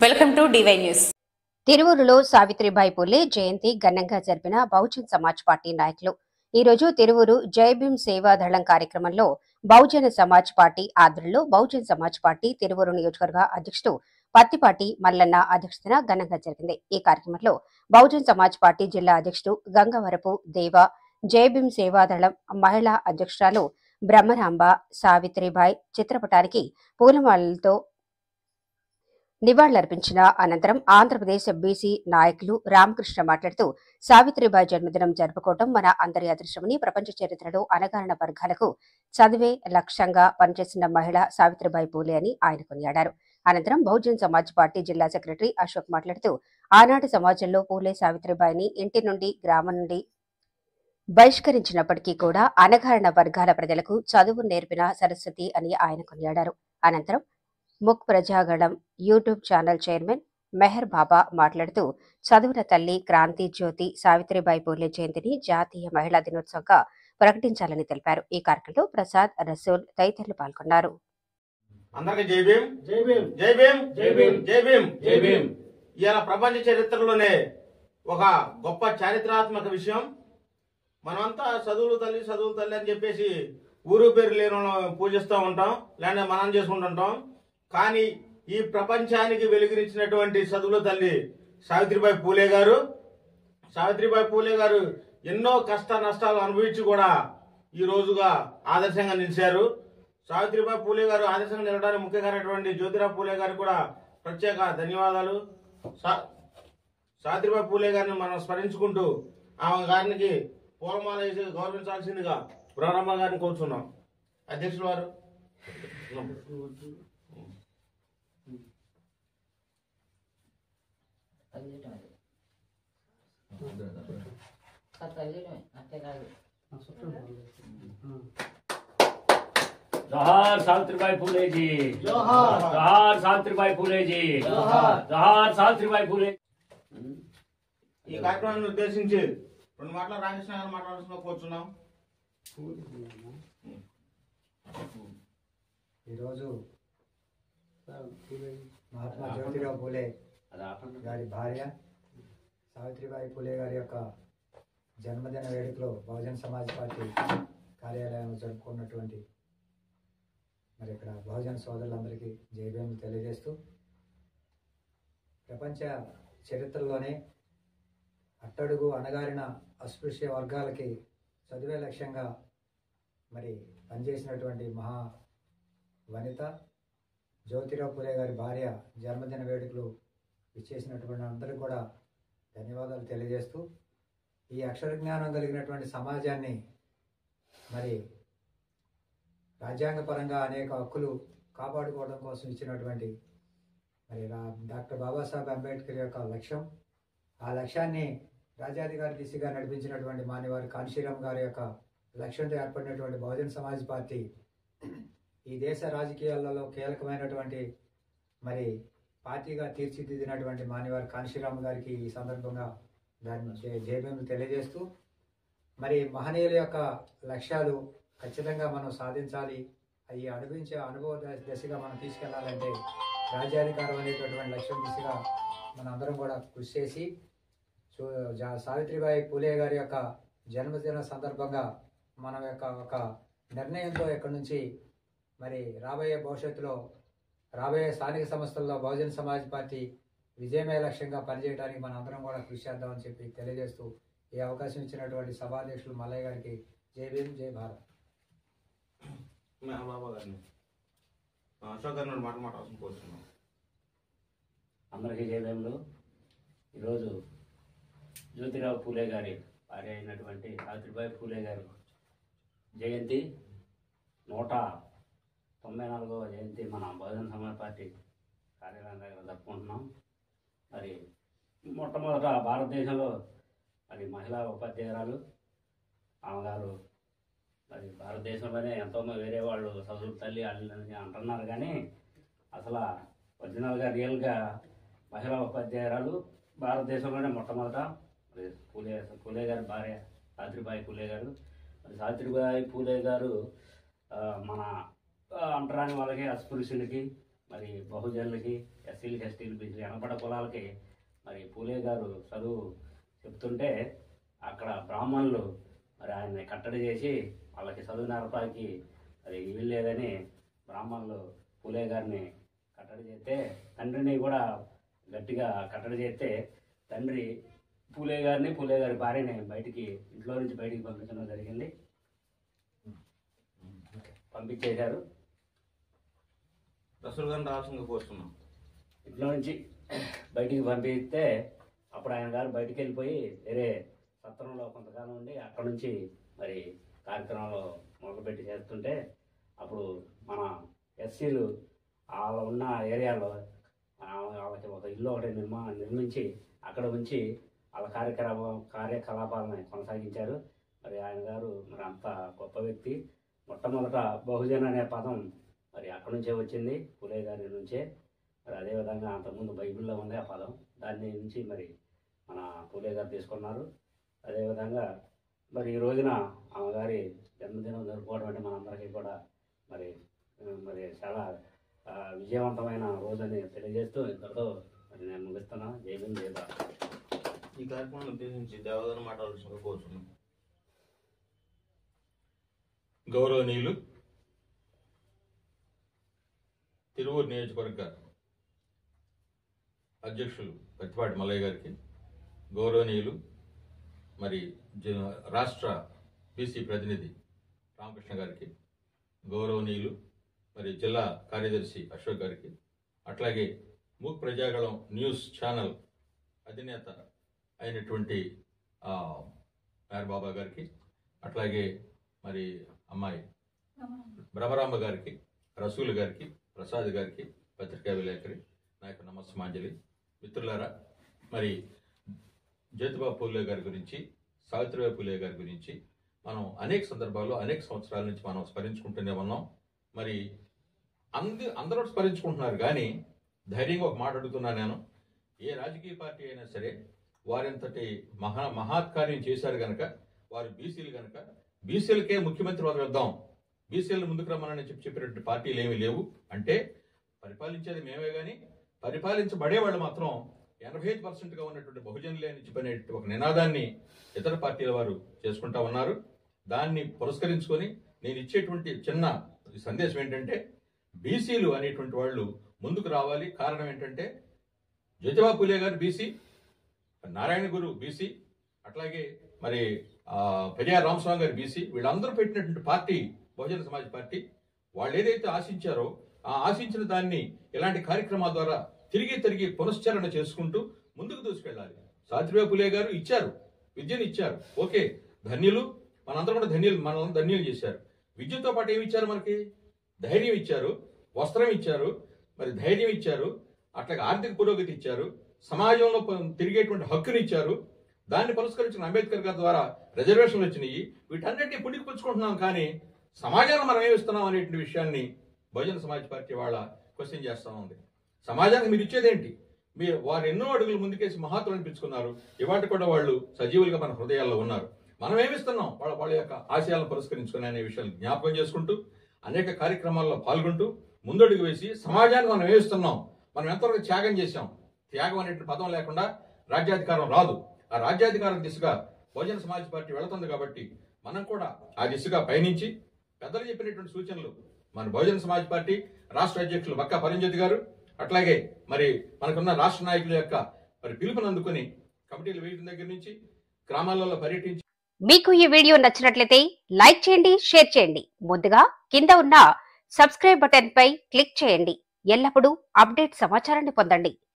Welcome to D Y news. తిరువూరులో సావిత్రిబాయి పూలే జయంతి ఘనంగా జరిపిన బహుజన్ సమాజ్ పార్టీ నాయకులు ఈ రోజు తిరువూరు జైభీం సేవాదళం కార్యక్రమంలో బహుజన సమాజ్ పార్టీ ఆధ్వర్యంలో బహుజన్ సమాజ్ పార్టీ తిరువూరు నియోజకవర్గ అధ్యక్షుడు పత్తిపాటి మల్లన్న అధ్యక్షతన ఘనంగా జరిగింది. ఈ కార్యక్రమంలో బహుజన్ సమాజ్ పార్టీ జిల్లా అధ్యక్షుడు గంగవరపు దేవ, జైభీం సేవాదళం మహిళా అధ్యక్షురాలు బ్రహ్మరాంబ సావిత్రిబాయి చిత్రపటానికి పూలమాలలతో నివాళులర్పించిన అనంతరం ఆంధ్రప్రదేశ్ బీసీ నాయకులు రామకృష్ణ మాట్లాడుతూ సావిత్రిబాయి జన్మదినం జరుపుకోవడం మన అందరి అదృష్టమని, ప్రపంచ చరిత్రలో అణగారిన వర్గాలకు చదివే లక్ష్యంగా పనిచేసిన మహిళ సావిత్రిబాయి పూలే అని ఆయన కొనియాడారు. అనంతరం బహుజన్ సమాజ్ పార్టీ జిల్లా సెక్రటరీ అశోక్ మాట్లాడుతూ ఆనాటి సమాజంలో పూలే సావిత్రిబాయిని ఇంటి నుండి గ్రామం నుండి బహిష్కరించినప్పటికీ కూడా అణగారిన వర్గాల ప్రజలకు చదువు నేర్పిన సరస్వతి అని ఆయన కొనియాడారు. అనంతరం ముక్ Prajagalam YouTube channel chairman Meher బాబా మాట్లాడుతూ చదువుల తల్లి క్రాంతి జ్యోతి సావిత్రిబాయి పూలే జయంతిని జాతీయ మహిళా దినోత్సవంగా ప్రకటించాలని తెలిపారు. ఈ కార్యక్రమంలో ప్రసాద్, రసూల్ తదితరులు పాల్గొన్నారు. ఇవాళ ప్రపంచ చరిత్రలోనే ఒక గొప్ప చారిత్రాత్మక విషయం. మనమంతా చదువులు తల్లి అని చెప్పేసి ఊరు పేరు లేని పూజిస్తూ ఉంటాం, లేదంటే మనం చేసుకుంటుంటాం. కానీ ఈ ప్రపంచానికి వెలుగునిచ్చినటువంటి చదువుల తల్లి సావిత్రిబాయి పూలే గారు. సావిత్రిబాయి పూలే గారు ఎన్నో కష్ట నష్టాలు అనుభవించి కూడా ఈ రోజుగా ఆదర్శంగా నిలిచారు. సావిత్రిబాయి పూలే గారు ఆదర్శంగా నిలవడానికి ముఖ్య కారణమైనటువంటి జ్యోతిరావు పూలే గారికి కూడా ప్రత్యేక ధన్యవాదాలు. సావిత్రిబాయి పూలే గారిని మనం స్మరించుకుంటూ ఆమె గారికి పూలమాల వేసి గౌరవించాల్సిందిగా బ్రహ్మరాంబ గారిని కోరుచున్నాం. అధ్యక్షుల వారు जोहार सावित्रीबाई फूले जी, जोहार सावित्रीबाई फूले जी, जोहार सावित्रीबाई फूले. ఈ కార్యక్రమాన్ని ఉద్దేశించి రెండు మాటలు రామకృష్ణ గారు మాట్లాడాల్సిన కోరుచున్నాం. ఈరోజు మహాత్మా జ్యోతిరావు పూలే గారి భార్య సావిత్రిబాయి పూలే గారి యొక్క జన్మదిన వేడుకలో బహుజన్ సమాజ్ పార్టీ కార్యాలయంలో జరుపుకున్నటువంటి మరి ఇక్కడ బహుజన్ సోదరులందరికీ జయభీములు తెలియజేస్తూ, ప్రపంచ చరిత్రలోనే అట్టడుగు అణగారిన అస్పృశ్య వర్గాలకి చదివే లక్ష్యంగా మరి పనిచేసినటువంటి మహా వనిత జ్యోతిరావు పూలే గారి భార్య జన్మదిన వేడుకలు ఇచ్చేసినటువంటి అందరికీ కూడా ధన్యవాదాలు తెలియజేస్తూ, ఈ అక్షర జ్ఞానం కలిగినటువంటి సమాజాన్ని మరి రాజ్యాంగపరంగా అనేక హక్కులు కాపాడుకోవడం కోసం ఇచ్చినటువంటి మరి డాక్టర్ బాబాసాహెబ్ అంబేద్కర్ యొక్క లక్ష్యం, ఆ లక్ష్యాన్ని రాజ్యాధికారి దిశగా నడిపించినటువంటి మాన్యవారి కాన్షీరామ్ గారి యొక్క లక్ష్యంతో ఏర్పడినటువంటి బహుజన్ సమాజ్ పార్టీ ఈ దేశ రాజకీయాలలో కీలకమైనటువంటి మరి పార్టీగా తీర్చిదిద్దినటువంటి మాన్యవారి కాన్షీరామ్ గారికి ఈ సందర్భంగా దాన్ని జయభీములు తెలియజేస్తూ, మరి మహనీయుల యొక్క లక్ష్యాలు ఖచ్చితంగా మనం సాధించాలి. అవి అనుభవించే అనుభవ దశగా మనం తీసుకెళ్లాలంటే రాజ్యాధికారం అనేటటువంటి లక్ష్యం దిశగా మన అందరం కూడా కృషి చేసి సావిత్రిబాయి పూలే గారి యొక్క జన్మదిన సందర్భంగా మన యొక్క ఒక నిర్ణయంతో ఇక్కడి నుంచి మరి రాబోయే భవిష్యత్తులో రాబోయే స్థానిక సంస్థల్లో బహుజన్ సమాజ్ పార్టీ విజయమే లక్ష్యంగా పనిచేయడానికి మన అందరం కూడా కృషి చేద్దామని చెప్పి తెలియజేస్తూ, ఈ అవకాశం ఇచ్చినటువంటి సభాధ్యక్షులు మల్లయ్య గారికి జై భీమ్, జై భారత్. అందరికీ జయభీములు. ఈరోజు జ్యోతిరావు పూలే గారి భార్య అయినటువంటి సావిత్రిబాయి పూలే గారి జయంతి 194వ జయంతి మన బహుజన్ సమాజ్ పార్టీ కార్యాలయం దగ్గర జరుపుకుంటున్నాం. మరి మొట్టమొదట భారతదేశంలో మరి మహిళా ఉపాధ్యాయురాలు ఆమెగారు మరి భారతదేశంలోనే ఎంతోమంది వేరే వాళ్ళు చదువుల తల్లి అని అంటున్నారు, కానీ అసలు ఒరిజినల్గా రియల్గా మహిళా ఉపాధ్యాయురాలు భారతదేశంలోనే మొట్టమొదట మరి పూలే గారి భార్య సావిత్రిబాయి పూలే గారు. మరి సావిత్రిబాయి పూలే గారు మన అంటరాని వాళ్ళకి, అస్పృశ్యులకి, మరి బహుజనులకి, ఎస్సీలకి, ఎస్టీలు, బీసీలు, వెనకబడ్డ కులాలకి మరి పూలే గారు చదువు చెప్తుంటే అక్కడ బ్రాహ్మణులు మరి ఆయన్ని కట్టడి చేసి వాళ్ళకి చదువు నేర్పడానికి అది వీలు లేదని బ్రాహ్మణులు పూలే గారిని కట్టడి చేస్తే, తండ్రిని కూడా గట్టిగా కట్టడి చేస్తే తండ్రి పూలే గారిని, పూలే గారి భార్యని ఇంట్లో నుంచి బయటికి పంపించడం జరిగింది. పంపించేశారు. రసూల్ గారిని రావాల్సిందిగా కోరుతున్నాం. ఇంట్లో నుంచి బయటికి పంపిస్తే అప్పుడు ఆయన గారు బయటికి వెళ్ళిపోయి వేరే సత్రంలో కొంతకాలం ఉండి అక్కడ నుంచి మరి కార్యక్రమాలు మొదలుపెట్టి చేస్తుంటే అప్పుడు మన ఎస్సీలు వాళ్ళ ఉన్న ఏరియాలో వాళ్ళకి ఒక ఇల్లు ఒకటి నిర్మించి అక్కడ ఉంచి వాళ్ళ కార్యకలాపాలను కొనసాగించారు. మరి ఆయన గారు మరి అంత గొప్ప వ్యక్తి. మొట్టమొదట బహుజన్ అనే పదం మరి అక్కడి నుంచే వచ్చింది, పూలే గారి నుంచే. మరి అదేవిధంగా అంతకుముందు బైబిల్లో ఉంది ఆ పదం, దాని నుంచి మరి మన పూలే గారు తీసుకున్నారు. అదేవిధంగా మరి ఈ రోజున ఆమెగారి జన్మదినం జరుపుకోవడం అంటే మనందరికీ కూడా మరి మరి చాలా విజయవంతమైన రోజని తెలియజేస్తూ ఇంతటితో మరి నేను ముగిస్తున్నాను. జై భీమ్, జై భారత్. ఈ కార్యక్రమాన్ని ఉద్దేశించి దేవదాన్ని మాట్లాడాల్సిందిగా కోరుతున్నాం. గౌరవనీయులు తిరువూరు నియోజకవర్గ అధ్యక్షులు పత్తిపాటి మల్లయ్య గారికి, గౌరవనీయులు మరి రాష్ట్ర బీసీ ప్రతినిధి రామకృష్ణ గారికి, గౌరవనీయులు మరి జిల్లా కార్యదర్శి అశోక్ గారికి, అట్లాగే మూక్ ప్రజాగళం న్యూస్ ఛానల్ అధినేత అయినటువంటి మేర్ బాబా గారికి, అట్లాగే మరి అమ్మాయి భ్రమరాంబ గారికి, రసూల్ గారికి, ప్రసాద్ గారికి, పత్రికా విలేకరి నాయకు నమస్మాంజలి. మిత్రులారా, మరి జ్యోతిబా పూలే గారి గురించి, సావిత్రిబాయి పూలే గారి గురించి మనం అనేక సందర్భాల్లో అనేక సంవత్సరాల నుంచి మనం స్మరించుకుంటూనే ఉన్నాం. మరి అందరూ స్మరించుకుంటున్నారు, కానీ ధైర్యంగా ఒక మాట అడుగుతున్నా నేను, ఏ రాజకీయ పార్టీ అయినా సరే వారింతటి మహాత్కార్యం చేశారు కనుక, వారు బీసీలు కనుక బీసీలకే ముఖ్యమంత్రి పదవి ఇద్దాం, బీసీలను ముందుకు రమ్మని చెప్పినటువంటి పార్టీలు ఏమీ లేవు. అంటే పరిపాలించేది మేమే, కానీ పరిపాలించబడేవాళ్ళు మాత్రం 85%గా ఉన్నటువంటి బహుజనులే అని చెప్పనే ఒక నినాదాన్ని ఇతర పార్టీల వారు చేసుకుంటా ఉన్నారు. దాన్ని పురస్కరించుకొని నేను ఇచ్చేటువంటి చిన్న సందేశం ఏంటంటే, బీసీలు అనేటువంటి వాళ్ళు ముందుకు రావాలి. కారణం ఏంటంటే, జ్యోతిబా పూలే గారు బీసీ, నారాయణ గురు బీసీ, అట్లాగే మరి పెరియార్ రామస్వామి గారు బీసీ. వీళ్ళందరూ పెట్టినటువంటి పార్టీ బహుజన సమాజ్ పార్టీ. వాళ్ళు ఏదైతే ఆశించారో ఆ ఆశించిన దాన్ని ఇలాంటి కార్యక్రమాల ద్వారా తిరిగి పునశ్చరణ చేసుకుంటూ ముందుకు దూసుకెళ్ళాలి. సావిత్రిబాయి పూలే గారు ఇచ్చారు, విద్యను ఇచ్చారు, ఓకే, ధన్యులు, మనందరం కూడా మనల్ని ధన్యులు చేశారు. విద్యతో పాటు ఏమి ఇచ్చారు? మనకి ధైర్యం ఇచ్చారు, వస్త్రం ఇచ్చారు, మరి ధైర్యం ఇచ్చారు, అట్లాగే ఆర్థిక పురోగతి ఇచ్చారు, సమాజంలో తిరిగేటువంటి హక్కుని ఇచ్చారు. దాన్ని పురస్కరించిన అంబేద్కర్ గారి ద్వారా రిజర్వేషన్లు వచ్చినాయి. వీటన్నిటిని పుణికి పుచ్చుకుంటున్నాం, కానీ సమాజాన్ని మనం ఏమిస్తున్నాం అనేటువంటి విషయాన్ని బహుజన సమాజ్ పార్టీ వాళ్ళ క్వశ్చన్ చేస్తూ ఉంది. సమాజానికి మీరు ఇచ్చేదేంటి? వారు ఎన్నో అడుగులు ముందుకేసి మహాత్ములు అనిపించుకున్నారు. ఇవాటి కూడా వాళ్ళు సజీవులుగా మన హృదయాల్లో ఉన్నారు. మనం ఏమిస్తున్నాం వాళ్ళ యొక్క ఆశయాలను పురస్కరించుకుని అనే విషయాన్ని జ్ఞాపకం చేసుకుంటూ అనేక కార్యక్రమాల్లో పాల్గొంటూ ముందడుగు వేసి సమాజాన్ని మనం ఏమిస్తున్నాం, మనం ఎంతవరకు త్యాగం చేశాం. త్యాగం అనేటువంటి పదం లేకుండా రాజ్యాధికారం రాదు. ఆ రాజ్యాధికారం దిశగా బహుజన సమాజ్ పార్టీ వెళుతుంది. కాబట్టి మనం కూడా ఆ దిశగా పయనించి పెద్దలు చెప్పినటువంటి సూచనలు మన బహుజన సమాజ్ పార్టీ రాష్ట్ర అధ్యక్షులు బక్కా పరంజ్యోతి గారు, అట్లాగే మరి మనకున్న రాష్ట్ర నాయకుల యొక్క మరి పిలుపుని అందుకుని కమిటీలు వేయడం దగ్గర నుంచి గ్రామాలలో పర్యటించి. మీకు ఈ వీడియో నచ్చినట్లయితే లైక్ చేయండి, షేర్ చేయండి. ముందుగా కింద ఉన్న సబ్స్క్రైబ్ బటన్ పై క్లిక్ చేయండి. ఎల్లప్పుడూ అప్డేట్ సమాచారాన్ని పొందండి.